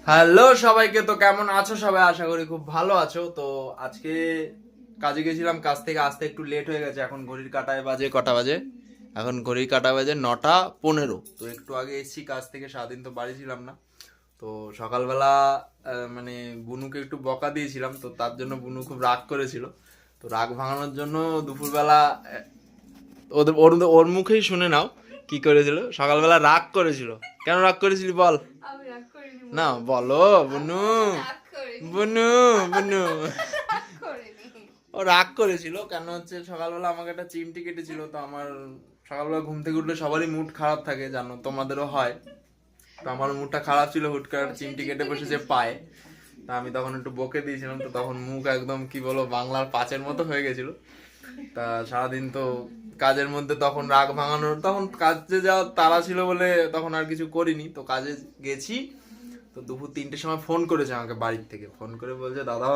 Hello সবাইকে, তো কেমন আছো সবাই? আশা করি খুব ভালো আছো। তো আজকে কাজে গেছিলাম, কাজ থেকে আসতে একটু লেট হয়ে গেছে। এখন ঘড়ির কাঁটায় বাজে কটা বাজে? এখন ঘড়ির কাঁটা বাজে 9:15। তো একটু আগে এসেছি কাজ থেকে, সারাদিন তো বাড়ি ছিলাম না। তো সকালবেলা মানে বুনুকে একটু বকা দিয়েছিলাম, তো তার জন্য বুনু খুব রাগ করেছিল। তো রাগ ভাঙানোর জন্য দুপুরবেলা ওদের ওর ওর মুখেই শুনে নাও কি করেছিল। সকালবেলা রাগ করেছিল। কেন রাগ করেছিলি বল? না বলো বুনু, বুনু বুনু। ও রাগ করেছিল কেন হচ্ছে, সকালবেলা আমাকে একটা চিমটি কেটেছিল। তো আমার সকালবেলা ঘুম থেকে উঠলে সবারই মুড খারাপ থাকে, জানো, তোমাদেরও হয়। তো আমার মুডটা খারাপ ছিল, হুট করে চিমটি কেটে বসেছে পায়ে। তা আমি তখন একটু বকে দিয়েছিলাম, তো তখন মুখ একদম কি বলো বাংলার পাঁচের মতো হয়ে গেছিল। তা সারাদিন তো কাজের মধ্যে তখন রাগ ভাঙানোর, তখন কাজে যাওয়ার তাড়া ছিল বলে তখন আর কিছু করিনি। তো কাজে গেছি, তো দুপুর 3টের সময় ফোন করেছে আমাকে বাড়ির থেকে, ফোন করে বলছে দাদা।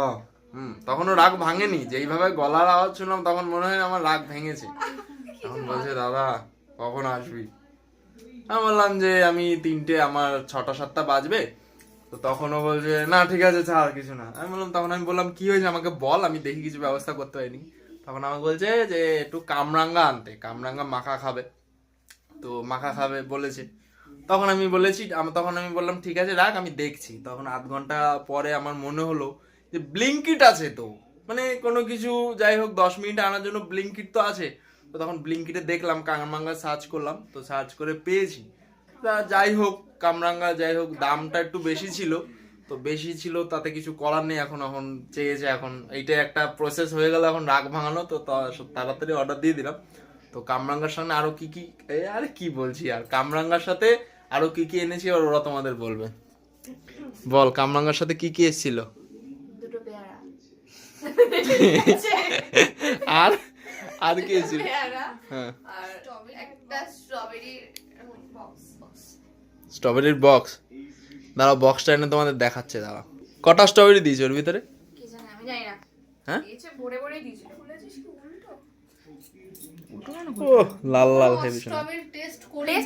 তখনও রাগ ভাঙেনি, যেইভাবে গলার আওয়াজ শুনলাম তখন মনে হয় আমার রাগ ভেঙেছে। তখন বলছে দাদা কখন আসবি? আমি বললাম যে আমি 3টে, আমার 6টা 7টা বাজবে। তো তখনও বলছে না ঠিক আছে ছাড়, কিছু না। আমি বললাম, তখন আমি বললাম কি হয়েছে আমাকে বল, আমি দেখি কিছু ব্যবস্থা করতে পারিনি। তখন আমাকে বলছে যে একটু কামরাঙ্গা আনতে, কামরাঙ্গা মাখা খাবে। তো মাখা খাবে বলেছে। তখন আমি বললাম ঠিক আছে রাখ, আমি দেখছি। তখন আধ ঘন্টা পরে আমার মনে হলো যে ব্লিঙ্কিট আছে, তো মানে কোনো কিছু যাই হোক 10 মিনিট আনার জন্য ব্লিঙ্কিট তো আছে। তো তখন ব্লিঙ্কিটে দেখলাম, কামরাঙ্গা সার্চ করলাম, তো সার্চ করে পেয়েছি। তা যাই হোক কামরাঙ্গা, যাই হোক দামটা একটু বেশি ছিল। তো বেশি ছিল তাতে কিছু করার নেই। এখন এখন চেয়েছে, এখন এইটা একটা প্রসেস হয়ে গেল, এখন রাগ ভাঙানো। তো তাড়াতাড়ি অর্ডার দিয়ে দিলাম। তো কামরাঙ্গার সামনে আরো কি কি, আরে কি বলছি, আর কামরাঙ্গার সাথে আরো কি কি এনেছি আর ওরা তোমাদের বলবে। বল কামরাঙ্গার সাথে কি কি এসেছিল? দুটো পেয়ারা আর আর কি এসেছিল? পেয়ারা হ্যাঁ, আর একটা স্ট্রবেরি বক্স। স্ট্রবেরির বক্স। দাঁড়াও বক্সটা এনে তোমাদের দেখাচ্ছে, দাঁড়াও। কটা স্ট্রবেরি দিয়েছে ওর ভিতরে? কি জানি, আমি জানি না। হ্যাঁ, দিয়েছে ভরে ভরে দিয়েছে। খুলেছিস কি উল্টো? ও লাল লাল হেভি। স্ট্রবেরি টেস্ট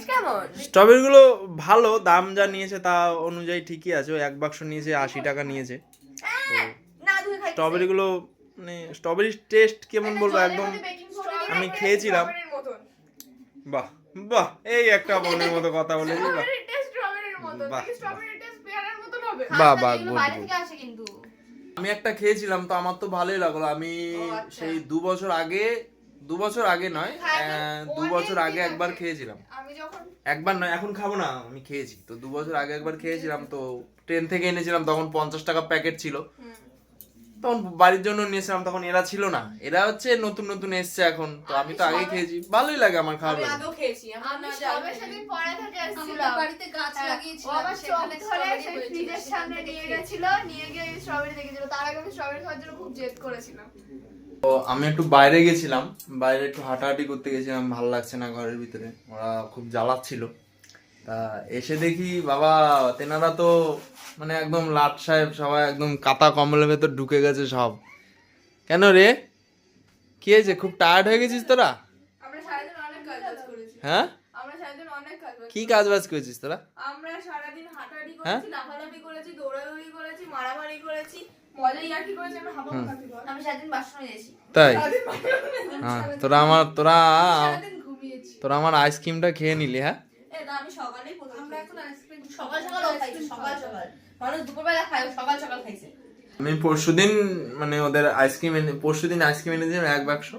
কেমন? স্ট্রবেরি গুলো ভালো, দাম যা নিয়েছে তা অনুযায়ী ঠিকই আছে। ও 1 বাক্স নিয়েছে, 80 টাকা নিয়েছে। না ধুয়ে খাই। স্ট্রবেরি গুলো মানে স্ট্রবেরির টেস্ট কেমন বলবো, একদম আমি খেয়েছিলাম। বাহ বাহ, এই একটা বোনের মতো কথা বলেছি। বাহ স্ট্রবেরির মতো। বাহ স্ট্রবেরির টেস্ট পেয়ারার মতন হবে। বাহ বাহ, good, বাইরে good। থেকে আসে কিন্তু। আমি একটা খেয়েছিলাম, তো আমার তো ভালোই লাগলো। আমি আচ্ছা। সেই 2 বছর আগে নয়, হ্যাঁ, 2 বছর আগে অনেক একবার আগে। খেয়েছিলাম। আমি যখন একবার নয়, এখন খাবো না, আমি খেয়েছি। তো 2 বছর আগে একবার খেয়েছিলাম। তো ট্রেন থেকে এনেছিলাম, তখন 50 টাকা প্যাকেট ছিল। তখন বাড়ির জন্য নিয়েছিলাম, তখন এরা ছিল না, এরা হচ্ছে নতুন নতুন এসছে এখন। তো আমি তো আগে খেয়েছি, ভালোই লাগে আমার, খাওয়া আমি লাগে। আগেও খেয়েছি। আমি সবে সেদিন পড়া থেকে আসছিলাম, বাড়িতে গাছ ও লাগিয়েছিলাম, আমার চোখ সেখানে ধরে স্ট্রবেরি সেই হয়েছিল, ফ্রিজের সেখান সামনে থেকে নিয়ে খেয়েছি। গেছিল, নিয়ে গিয়ে স্ট্রবেরি দেখেছিল। তার আগে আমি স্ট্রবেরি খাওয়ার জন্য খুব জেদ করেছিলাম। তো আমি একটু বাইরে গেছিলাম, বাইরে একটু হাঁটাহাঁটি করতে গেছিলাম, ভালো লাগছে না ঘরের ভিতরে, ওরা খুব জ্বালাচ্ছিল। তা এসে দেখি বাবা তেনারা তো মানে একদম লাট সাহেব, সবাই একদম কাতা কম্বলের ভেতর ঢুকে গেছে সব। কেন রে, কি হয়েছে? খুব টায়ার্ড হয়ে গেছিস তোরা? আমরা সারাদিন অনেক কাজ করেছি। হ্যাঁ, আমরা সারাদিন অনেক কাজ কি কাজ বাজ করেছিস তোরা? আমরা সারাদিন হাঁটাহাঁটি হ্যাঁ? করেছি, লাফালাফি করেছি, দৌড়াদৌড়ি করেছি, মারামারি করেছি, মজা ইয়ার্কি করেছি। আমরা হাঁপাবো কাকে বল? আমি সারাদিন বাসন মেজেছি। তাই? সারাদিন বাসন হ্যাঁ, মেজেছি। সারাদিন ঘুমিয়েছি। তোরা আমার আইসক্রিমটা খেয়ে নিলি। হ্যাঁ, এ না, আমি সকালেই প্রথম আমরা এখন আইসক্রিম সকাল সকালও খাইছি, সকাল সকাল। মানুষ দুপুরবেলা খায়, ও সকাল সকাল খাইছে। আমি পরশুদিন মানে ওদের পরশুদিন আইসক্রিম এনেছিলাম 1 বাক্স।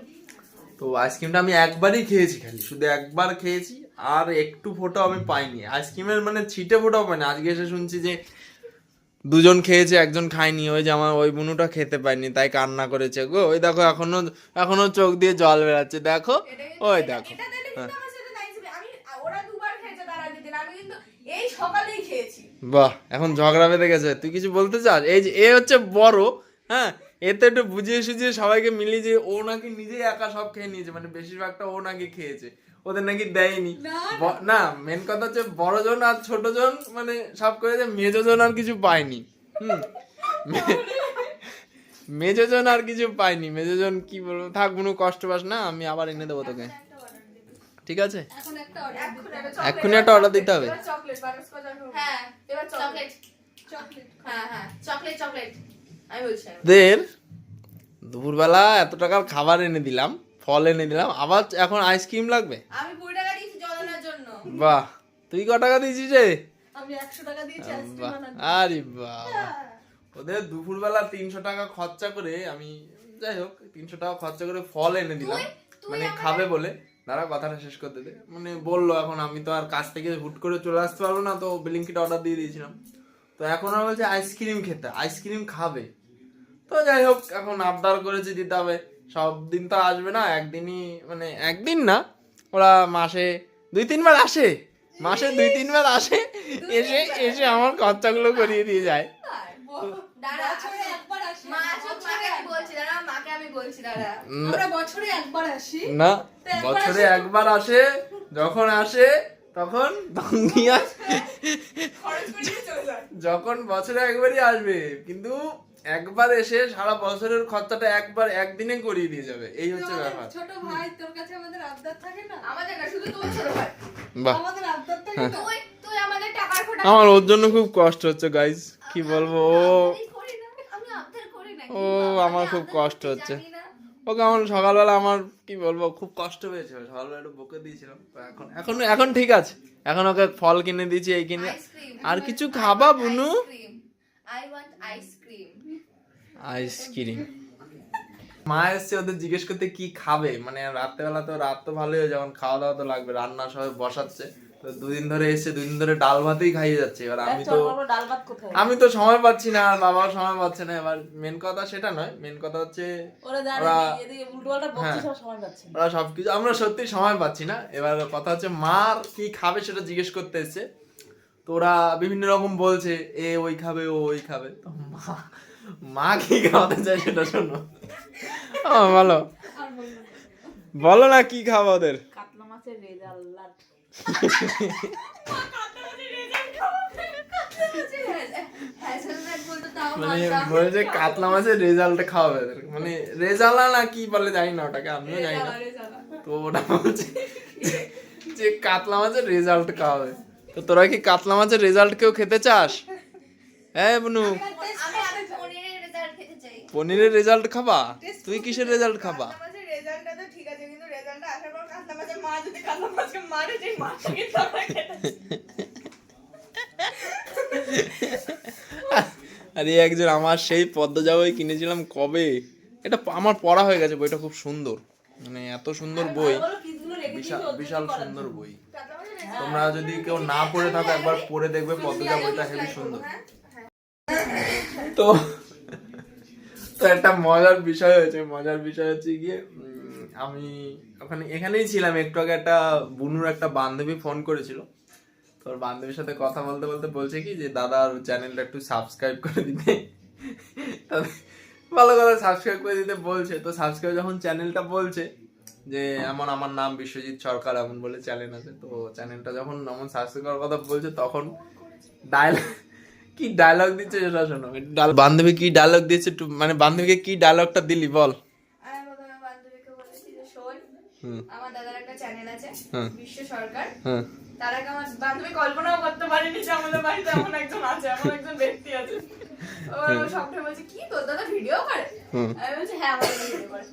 তো আইসক্রিমটা আমি একবারই খেয়েছি, খালি শুধু একবার খেয়েছি, আর একটু ফোঁটাও আমি পাইনি আইসক্রিমের, মানে ছিটে ফোঁটাও পাইনি। আজকে এসে শুনছি যে 2জন খেয়েছে, 1জন খায়নি। ওই যে আমার ওই বুনুটা খেতে পায়নি, তাই কান্না করেছে গো। ওই দেখো এখনো এখনো চোখ দিয়ে জল বেরাচ্ছে, দেখো ওই দেখো। এটা দিলে হ্যাঁ, কিন্তু আমার সাথে নাই ছিল। ওরা দুবার খেয়েছে তার আগের দিন, আমি কিন্তু এই সকালেই খেয়েছি। বাহ, এখন ঝগড়া বেঁধে গেছে। তুই কিছু বলতে চাস? এই যে এ হচ্ছে বড়, হ্যাঁ, এতে একটু বুঝিয়ে সুঝিয়ে সবাইকে মিলিয়ে, যে ও নাকি নিজেই একা সব খেয়ে নিয়েছে, মানে বেশিরভাগটা ও নাকি খেয়েছে, ওদের নাকি দেয়নি। না, মেন কথা হচ্ছে বড়জন আর ছোটজন মানে সব করেছে, মেজজন আর কিছু পায়নি। মেজজন আর কিছু পাইনি। মেজজন কি বলবো, থাক কোনো কষ্ট পাস না, আমি আবার এনে দেবো তোকে, ঠিক আছে? এখন একটা অর্ডার। এক্ষুনি একটা অর্ডার দিতে হবে। এবার চকলেট বাটারস্কচ আর হ্যাঁ, এবার চকলেট। হ্যাঁ চকলেট আমি বলছি দের দুপুরবেলা এত টাকার খাবার এনে দিলাম, ফল এনে দিলাম, আবার এখন আইসক্রিম লাগবে? আমি 20 টাকা দিয়েছি জলের জন্য। বাহ, তুই ক টাকা দিয়েছিস রে? আমি 100 টাকা দিয়েছি আইসক্রিম বাহ, আনার আরে বাবা, ওদের দুপুরবেলা 300 টাকা খরচা করে আমি, যাই হোক 300 টাকা খরচা করে ফল এনে দিলাম, মানে খাবে বলে। দাঁড়া কথাটা শেষ করতে দে। মানে বললো এখন আমি তো আর কাজ থেকে হুট করে চলে আসতে পারবো না, তো ব্লিঙ্কিট অর্ডার দিয়ে দিয়েছিলাম। তো এখন আমার বলছে আইসক্রিম খেতে, আইসক্রিম খাবে। তো যাই হোক এখন আবদার করেছে দিতে হবে। সব দিন তো আসবে না, একদিনই, মানে একদিন না, ওরা মাসে 2-3 বার আসে, মাসে 2-3 বার আসে, এসে এসে আমার খরচাগুলো করিয়ে দিয়ে যায়। দাঁড়া বছরে একবার আসি। মাকে আমি বলছি দাঁড়া। আমরা বছরে একবার আসি। না, বছরে একবার আসে, যখন আসে তখন কি হয়? যখন বছরে একবারই আসবে, কিন্তু একবার এসে সারা বছরের খরচাটা একদিনে করিয়ে দিয়ে যাবে, এই হচ্ছে ব্যাপার। ছোট ভাই, তোর কাছে আমাদের আবদার থাকে না? আমাদের না, শুধু তোর ছোট ভাই। বাহ, আমাদের আবদার থাকে না। তুই আমাদের টাকার খোটা। আমার ওর জন্য খুব কষ্ট হচ্ছে গাইস, কি বলবো। আমি আবদার করি না। ও আমার খুব কষ্ট হচ্ছে। ওকে আমার সকালবেলা আমার কি বলবো খুব কষ্ট হয়েছে, সকালবেলা একটু বকে দিয়েছিলাম। তো এখন ঠিক আছে, এখন ওকে ফল কিনে দিয়েছি, এই কিনে। আর কিছু খাবা বুনু? I want ice cream. আইসক্রিম। মা এসছে ওদের জিজ্ঞেস করতে কি খাবে, মানে রাত্রেবেলা তো রাত তো ভালোই হয়, যখন খাওয়া দাওয়া তো লাগবে, রান্না সবাই বসাচ্ছে। তো 2 দিন ধরে এসছে, 2 দিন ধরে ডাল ভাতেই খাইয়ে যাচ্ছে। এবার আমি তো সময় পাচ্ছি না, আর বাবাও সময় পাচ্ছে না। এবার মেন কথা সেটা নয়, মেন কথা হচ্ছে ওরা সবকিছু, আমরা সত্যি সময় পাচ্ছি না। এবার কথা হচ্ছে মার কি খাবে সেটা জিজ্ঞেস করতে এসছে। তো ওরা বিভিন্ন রকম বলছে, এ ওই খাবে, ও ওই খাবে। তো মা কি খাওয়াতে চায় সেটা শোনো। বলো বলো না কি খাবো ওদের? কাতলা মাছের রেজাল্ট। মানে বলছে কাতলা মাছের রেজাল্ট খাওয়াবে ওদের, মানে রেজালা না কি বলে জানি না, ওটাকে আমিও জানি না। তো ওটা বলছে যে কাতলা মাছের রেজাল্ট খাওয়াবে। তো তোরা কি কাতলা মাছের রেজাল্ট কেউ খেতে চাস? হ্যাঁ বুনু, পনিরের রেজাল্ট খাবা? তুই কিসের রেজাল্ট খাবা? রেজাল্টটা তো ঠিক আছে, কিন্তু রেজাল্টটা আসার পর কাতলা মাছের মা যদি কাতলা মাছকে মারে, যে মাছটা কিন্তু আমরা খেতে। আরে একজন আমার সেই পদ্মজা বই কিনেছিলাম কবে, এটা আমার পড়া হয়ে গেছে, বইটা খুব সুন্দর, মানে এত সুন্দর বই, বিশাল বিশাল সুন্দর বই। তোমরা যদি কেউ না পড়ে থাকো একবার পড়ে দেখবে, পদ্মজা বইটা হেবি সুন্দর। তো তো একটা মজার বিষয় হচ্ছে গিয়ে আমি এখানেই ছিলাম একটু আগে, একটা বুনুর একটা বান্ধবী ফোন করেছিল। তোর বান্ধবীর সাথে কথা বলতে বলতে বলছে কি যে দাদার চ্যানেলটা একটু সাবস্ক্রাইব করে দিতে। ভালো কথা, সাবস্ক্রাইব করে দিতে বলছে। তো সাবস্ক্রাইব যখন চ্যানেলটা বলছে যে আমার নাম বিশ্বজিৎ সরকার এমন বলে চ্যানেল আছে, তো চ্যানেলটা যখন এমন সাবস্ক্রাইব করার কথা বলছে, তখন কি ডায়লগ দিচ্ছে সেটা শোনো। বান্ধবী কি ডায়লগ দিচ্ছে, মানে বান্ধবীকে কি ডায়লগটা দিলি বল। আমি প্রথমে বান্ধবীকে বলেছি যে শোন, আমার দাদার একটা চ্যানেল আছে বিশ্ব সরকার। তার আগে আমার বান্ধবী কল্পনাও করতে পারেনি যে আমাদের বাড়িতে এমন একজন আছে, এমন একজন ব্যক্তি আছে। ও সবটাই বলছে কি তোর দাদা ভিডিও করে? আমি বলছি হ্যাঁ আমার দাদা ভিডিও করে।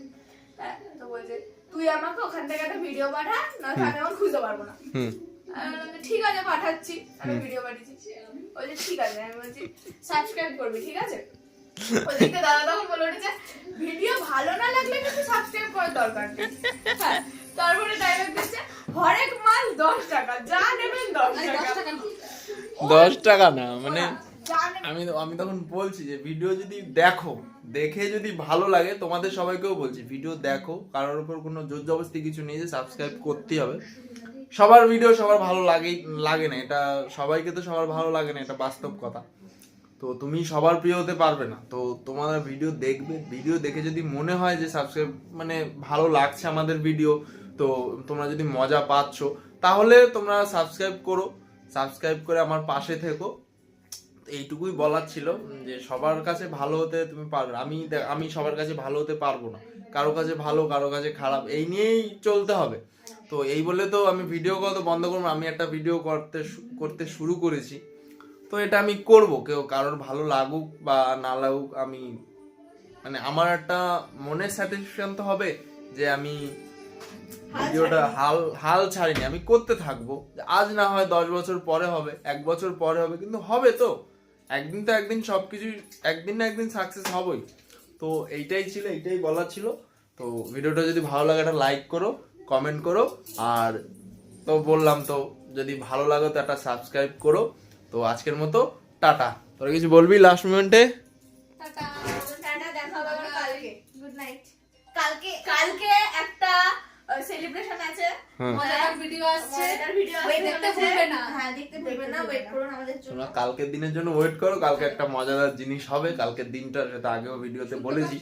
হ্যাঁ, তো বলছে তুই আমাকে ওখান থেকে একটা ভিডিও পাঠা, নয়তো আমি আমার খুঁজতে পারবো না। আমি বললাম ঠিক আছে পাঠাচ্ছি, আমি ভিডিও পাঠিয়েছি। বলছে ঠিক আছে, আমি বলছি সাবস্ক্রাইব করবি ঠিক আছে? ওদিকে দাদা তখন বলে উঠেছে ভিডিও ভালো না লাগলে কিন্তু সাবস্ক্রাইব করার দরকার নেই। হ্যাঁ, তারপরে ডায়লগ দিচ্ছে হরেক মাল 10 টাকা, যা নেবেন 10 টাকা। 10 টাকা না, মানে আমি তখন বলছি যে ভিডিও যদি দেখে যদি ভালো লাগে, তোমাদের সবাইকেও বলছি ভিডিও দেখো, কারোর উপর কোনো জোর জবরদস্তি কিছু নেই যে সাবস্ক্রাইব করতেই হবে। সবার ভিডিও সবার ভালো লাগে না, এটা সবাইকে তো সবার ভালো লাগে না, এটা বাস্তব কথা। তো তুমি সবার প্রিয় হতে পারবে না। তো তোমাদের ভিডিও দেখবে, ভিডিও দেখে যদি মনে হয় যে সাবস্ক্রাইব মানে ভালো লাগছে আমাদের ভিডিও, তো তোমরা যদি মজা পাচ্ছ, তাহলে তোমরা সাবস্ক্রাইব করো, সাবস্ক্রাইব করে আমার পাশে থেকো। এইটুকুই বলার ছিল যে সবার কাছে ভালো হতে তুমি পারবে। আমি সবার কাছে ভালো হতে পারবো না, কারো কাছে ভালো কারো কাছে খারাপ, এই নিয়েই চলতে হবে। তো এই বলে তো আমি ভিডিও করা তো বন্ধ করবো, আমি একটা ভিডিও করতে শুরু করেছি। তো এটা আমি করব, কেউ কারোর ভালো লাগুক বা না লাগুক, আমি মানে আমার একটা মনের স্যাটিসফ্যাকশন তো হবে যে আমি ভিডিওটা হাল ছাড়িনি, আমি করতে থাকবো। আজ না হয় 10 বছর পরে হবে, 1 বছর পরে হবে, কিন্তু হবে তো একদিন, তো একদিন সবকিছু একদিন না একদিন সাকসেস হবেই। তো এইটাই ছিল, এইটাই বলার ছিল। তো ভিডিওটা যদি ভালো লাগে একটা লাইক করো, কমেন্ট করো, আর তো বললাম তো যদি ভালো লাগে তো একটা সাবস্ক্রাইব করো। তো আজকের মতো টাটা। তোরা কিছু বলবি লাস্ট মোমেন্টে? টাটা। টাটা, দেখা হবে আবার কালকে। Good night. কালকে একটা সেলিব্রেশন আছে, মজাদার ভিডিও আসছে, মজাদার ভিডিও ওই দেখতে ভুলবে না। হ্যাঁ, দেখতে ভুলবে না, ওয়েট করুন আমাদের জন্য। তোমরা কালকের দিনের জন্য ওয়েট করো, কালকে একটা মজাদার জিনিস হবে। কালকের দিনটা, সেটা আগেও ভিডিওতে বলেছি,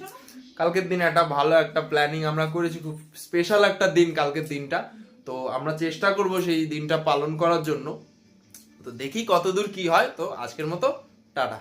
কালকের দিন একটা ভালো একটা প্ল্যানিং আমরা করেছি, খুব স্পেশাল একটা দিন কালকের দিনটা। তো আমরা চেষ্টা করব সেই দিনটা পালন করার জন্য। তো দেখি কতদূর কি হয়। তো আজকের মতো টাটা।